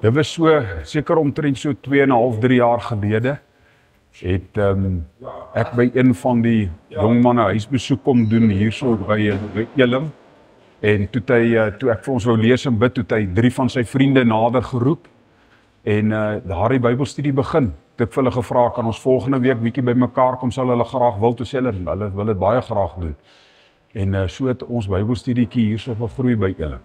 Dit was so, seker omtrent so 2,5, 3 jaar gelede, het ek by een van die jongmanne huisbesoek kom doen hierso by Elim. En toe ek vir ons wou lees en bid, toe hy 3 van sy vriende nader geroep. En daar die Bybelstudie begin. Toe ek vir hulle gevra, kan ons volgende week bietjie by mekaar kom, sal hulle graag wil, toe sê hulle wil dit baie graag doen. En so het ons Bybelstudietjie hierso gegroei by Elim.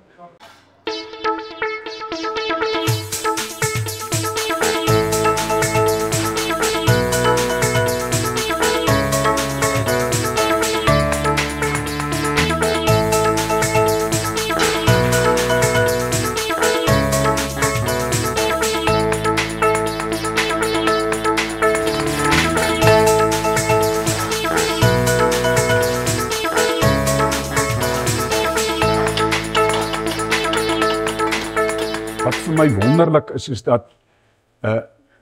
Wat vir my wonderlik is dat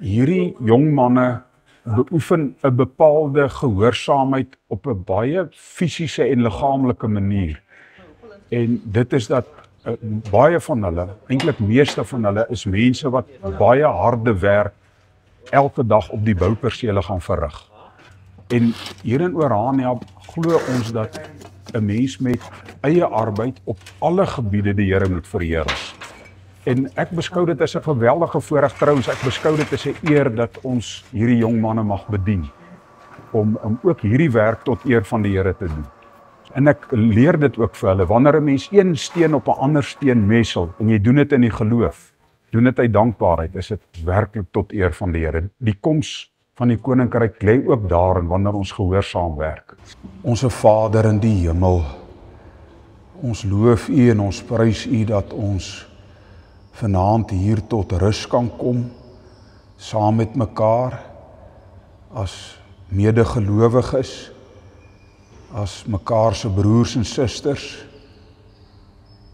hierdie jong manne beoefen 'n bepaalde gehoorsaamheid op 'n baie fisiese en liggaamlike manier. En dit is dat baie van hulle, eintlik meeste van hulle, is mense wat baie harde werk elke dag op die boupersele gaan verrig. En hier in Orania glo ons dat 'n mens met eie arbeid op alle gebiede die Here moet verheerlik. En ek beskou dit as 'n geweldige voorreg, trouens, ek beskou dit as 'n eer dat ons hierdie jong manne mag bedien, om ook hierdie werk tot eer van die Here te doen. En ek leer dit ook vir hulle, wanneer 'n mens een steen op 'n ander steen messel, en jy doen dit in die geloof, doen dit uit dankbaarheid, is dit werklik tot eer van die Here. Die koms van die koninkryk lê ook daarin, wanneer ons gehoorsaam werk. Onse Vader in die hemel, ons loof U en ons prys U dat ons vanaand hier tot rus kan kom, saam met mekaar, as medegelowiges, as mekaar se broers en susters.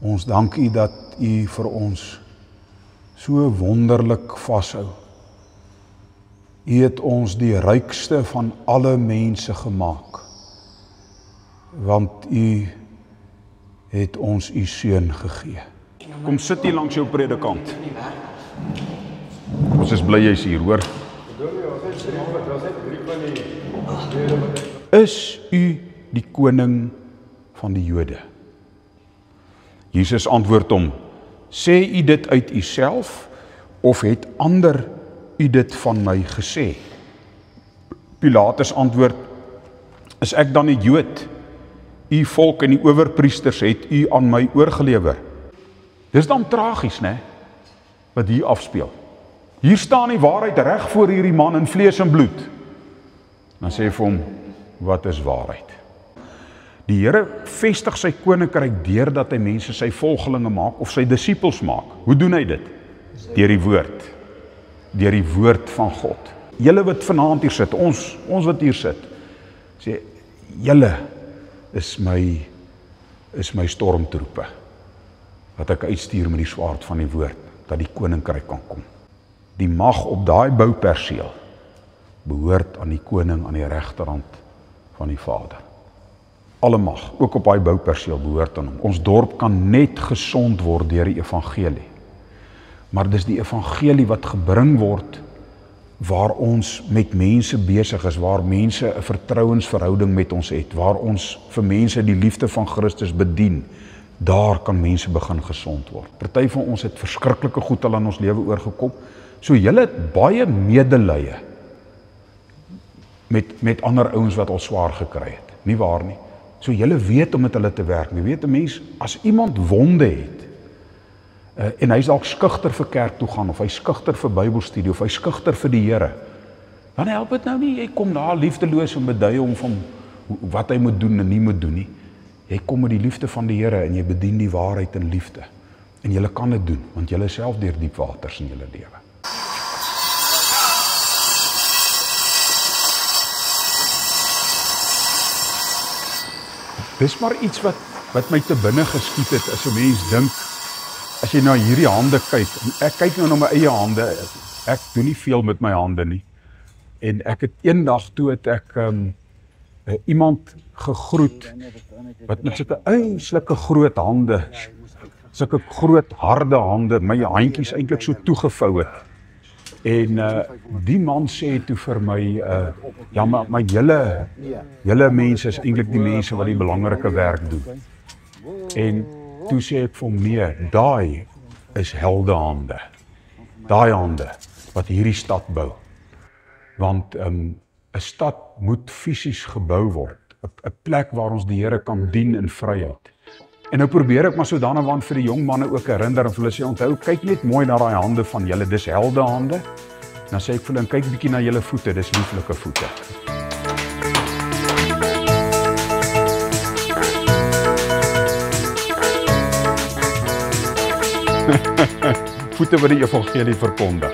Ons dank U dat U vir ons so wonderlik vashou. U het ons die rykste van alle mense gemaak, want U het ons U seun gegee. Kom sit hier langs jou predikant. Ons is bly jy's hier, hoor. Is u die koning van die Jode? Jesus antwoord hom, sê u dit uit uself, of het ander u dit van my gesê? Pilatus antwoord, is ek dan 'n Jood? U volk en die owerpriesters het u aan my oorgelewer. Dis dan tragies, né, wat hier afspeel. Hier staan die waarheid reg voor hierdie man in vlees en bloed. Dan sê vir hom, wat is waarheid? Die Here vestig sy koninkryk deurdat hy mense sy volgelinge maak of sy disippels maak. Hoe doen hy dit? Deur die woord. Deur die woord van God. Julle wat vanaand hier sit, ons wat hier sit, sê, julle is my stormtroepe, wat ek uitstuur met die swaard van die woord, dat die koninkryk kan kom. Die mag op daai bouperseel behoort aan die koning aan die regterhand van die Vader. Alle mag, ook op daai bouperseel, behoort aan hom. Ons dorp kan net gesond word deur die evangelie. Maar dis die evangelie wat gebring word waar ons met mense besig is, waar mense 'n vertrouensverhouding met ons het, waar ons vir mense die liefde van Christus bedien. Daar kan mense begin gesond word. Party van ons het verskriklike goed al in ons lewe oorgekom. So julle het baie medelee met ander ouens wat al swaar gekry het. Nie waar nie. So julle weet om met hulle te werk. Jy weet 'n mens, as iemand wonde het, en hy is dalk skugter vir kerk toe gaan, of hy skugter vir Bybelstudie, of hy skugter vir die Here, dan help dit nou nie, jy kom daar liefdeloos en beduie hom van wat hy moet doen en nie moet doen nie. Jy kom met die liefde van die Here en jy bedien die waarheid in liefde. En jy kan dit doen, want jy is self deur diep waters in jou lewe. Dis maar iets wat my te binne geskiet het, as 'n mens dink, as jy na hierdie hande kyk, en ek kyk nou na my eie hande, ek doen nie veel met my hande nie, en ek het eendag toe het ek iemand gegroet, wat met sulke einslike groot hande, sulke groot harde hande, my handjies eintlik so toegevou het. En die man sê toe vir my, ja maar julle mense is eintlik die mense wat die belangrike werk doen. En toe sê ek vir hom, nee, daai is heldehande. Daai hande wat hierdie stad bou. Want 'n stad moet fisies gebou word. 'n plek waar ons die Here kan dien in vryheid. En nou probeer ek maar sodanige vir die jong manne ook herinner en vir hulle sê, onthou, kyk net mooi na daai hande van julle, dis heldehande. Dan sê ek vir hulle, kyk bietjie na julle voete, dis lieflike voete. Voete wat die evangelie verkondig.